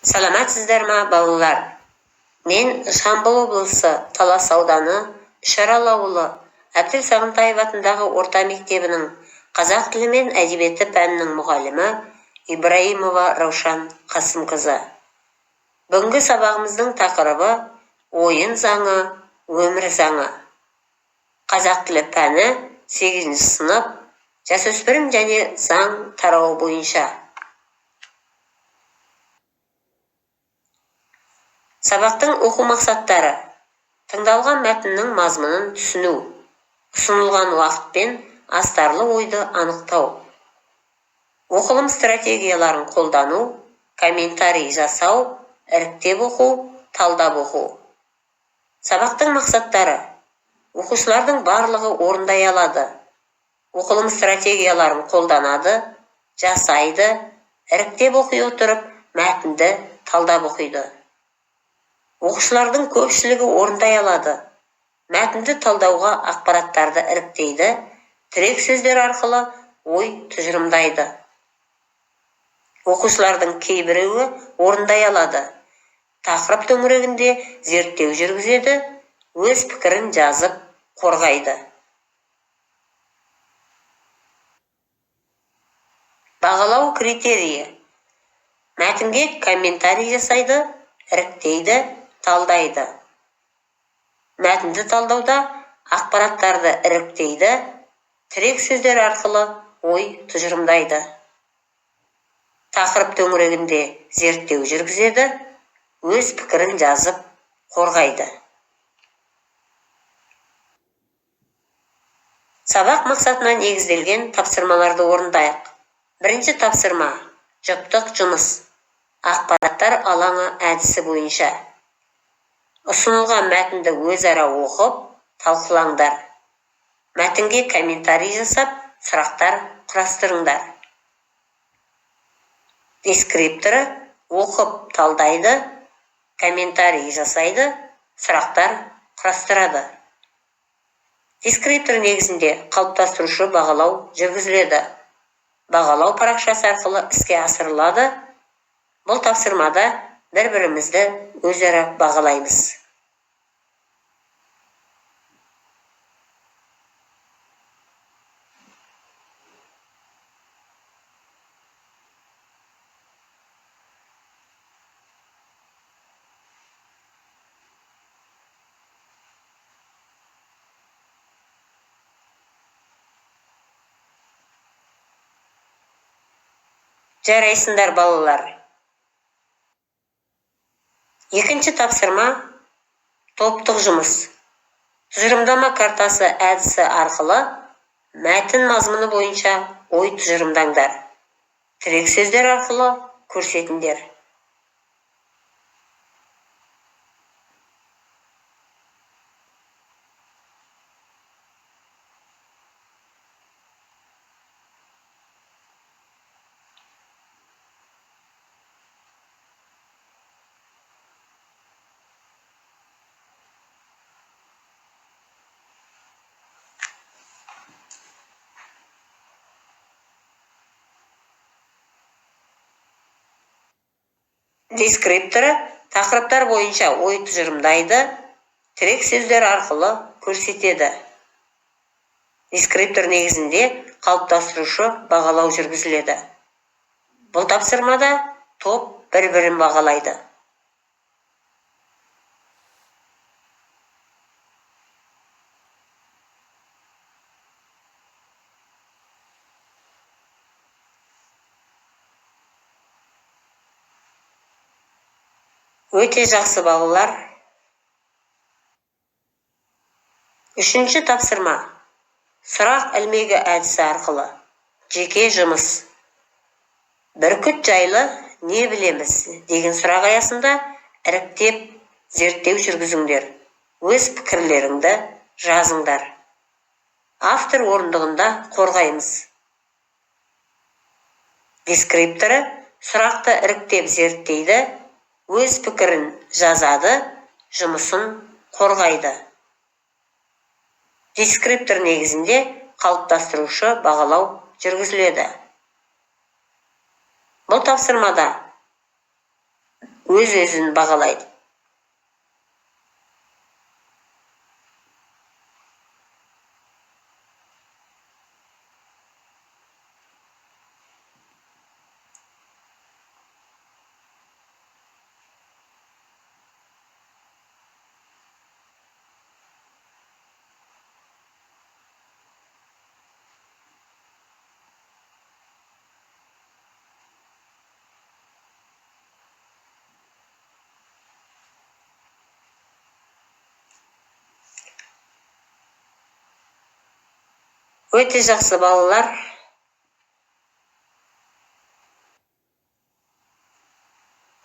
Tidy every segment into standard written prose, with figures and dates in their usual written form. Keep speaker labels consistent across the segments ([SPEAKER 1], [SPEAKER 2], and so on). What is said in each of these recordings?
[SPEAKER 1] Саламатсыздар ма, балалар? Мен Жамбыл облысы Талас ауданы Үшарал ауылы Әбділ Сағынтаев атындағы орта мектебінің қазақ тілі мен әдебиеті пәнінің мұғалімі Ибраимова Раушан Қасымқызы. Бүгінгі сабағымыздың тақырыбы ойын заңы, өмір заңы. Қазақ тілі пәні 8 сынып, жасөспірім және заң тарауы бойынша. Сабақтың оқу мақсаттары: тыңдалған мәтіннің мазмұнын түсіну, ұсынылған уақытпен астарлы ойды анықтау, оқылым стратегияларын қолдану, комментарий жасау, іріктеп оқу, талдап оқу. Сабақтың мақсаттары: оқушылардың барлығы орындай алады, оқылым стратегияларын қолданады, жасайды, іріктеп оқи отырып мәтінді талдап оқиды. Оқушылардың көпшілігі орындай алады, мәтінді талдауға ақпараттарды іріктейді, тірек сөздер арқылы ой тұжырымдайды. Оқушылардың кейбіреуі орындай алады, тақырып төңірегінде зерттеу жүргізеді, өз пікірін жазып қорғайды. Бағалау критерийі: мәтінге комментарий жасайды, іріктейді, талдайды. Мәтінді талдауда ақпараттарды іріктейді, тірек сөздер арқылы ой тұжырымдайды. Тақырып төңірегінде зерттеу жүргізеді, өз пікірін жазып қорғайды. Сабақ мақсатына негізделген тапсырмаларды орындайық. Бірінші тапсырма: жұптық жұмыс. Ақпараттар алаңы әдісі бойынша. Ұсынылған мәтінді өзара оқып, талқылаңдар. Мәтінге комментарий жасап, сұрақтар құрастырыңдар. Дескрипторы оқып талдайды, комментарий жасайды, сұрақтар құрастырады. Дескриптор негізінде қалыптастырушы бағалау жүргізіледі. Бағалау парақшасы арқылы іске асырылады. Бұл тапсырмада бір-бірімізді өзара бағалаймыз. Жарайсыңдар, балалар. Екінші тапсырма: топтық жұмыс. Тұжырымдама картасы әдісі арқылы мәтін мазмұны бойынша ой тұжырымдаңдар. Тірек сөздер арқылы көрсетіңдер. Дескрипторы тақырыптар бойынша ой тұжырымдайды, тірек сөздер арқылы көрсетеді. Дескриптор негізінде қалыптастырушы бағалау жүргізіледі. Бұл тапсырмада топ бір-бірін бағалайды. Өте жақсы, балалар. Үшінші тапсырма: сұрақ ілмегі әдісі арқылы жеке жұмыс. Бүркіт жайлы не білеміз деген сұрақ аясында іріктеп зерттеу жүргізіңдер. Өз пікірлеріңді жазыңдар. Автор орындығында қорғаймыз. Дескрипторы сұрақты іріктеп зерттейді, өз пікірін жазады, жұмысын қорғайды. Дескриптор негізінде қалыптастырушы бағалау жүргізіледі. Бұл тапсырмада өз-өзін бағалайды. Өте жақсы балалар.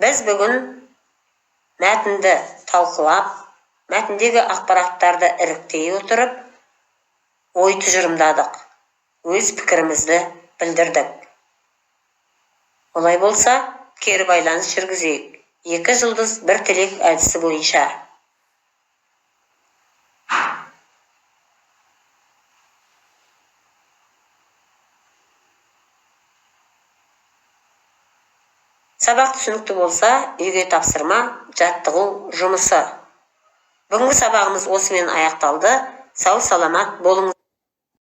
[SPEAKER 1] Біз бүгін мәтінді талқылап, мәтіндегі ақпараттарды іріктей отырып, ой тұжырымдадық, өз пікірімізді білдірдік. Олай болса, кері байланыс жүргізейік. 2 жұлдыз 1 тілек әдісі бойынша. Сабақ түсінікті болса, үйге тапсырма, жаттығу жұмысы. Бүгінгі сабағымыз осымен аяқталды. Сау саламат болыңыз.